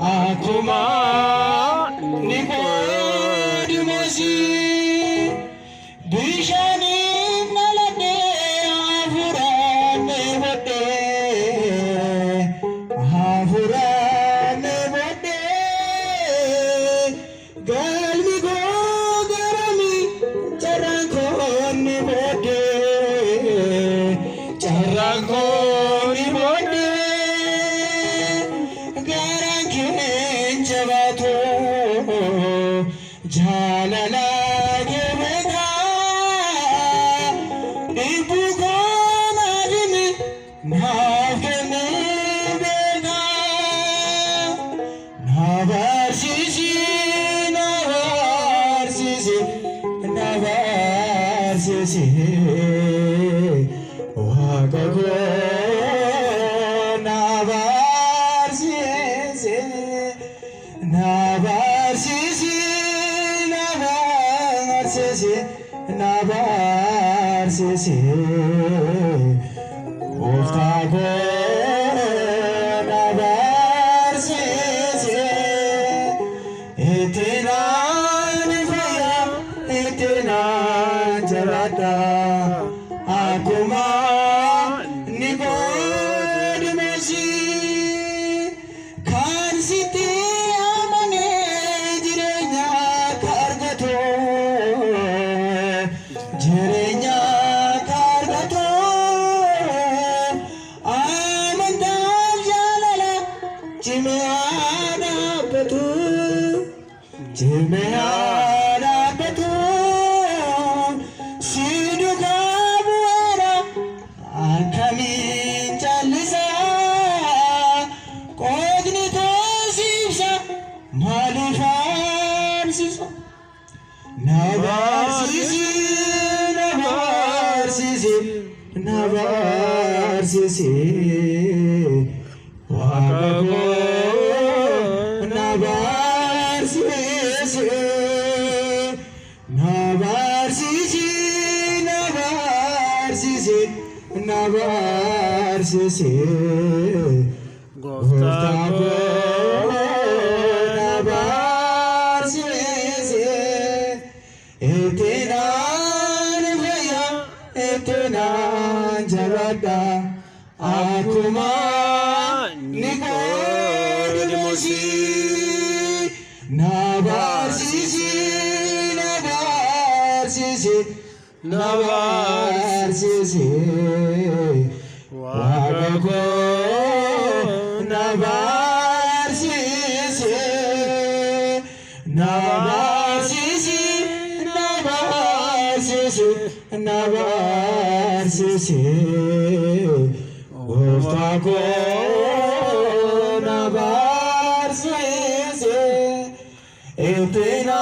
Akuma Nicodemosi Bishani Nalade Avurane Vode Galmi Go Garami Charanko Nivode Charanko Nivode Jalala Gevega Ibukona Jimi Navgene Vega Navarsisi Wagago Navarsisi Oftago Navarsisi Etina Nifaya Etina Jarata Akuma Nicodemosi Kansiti Amane Jirenya Kargato Jirenya Kargato Amanda Jalala Jimeana Petu Jimeana Petu Siduka Buera Akamin Jalisa Cognito Sipsa Malifan Sisa Navarsisi Wagago Navarsisi Goftago Navarsisi Etina Nivaya Etina Jarada Akuma Nicodemosi Navarsisi Wagago Navarsisi Oftago Navarsisi Etina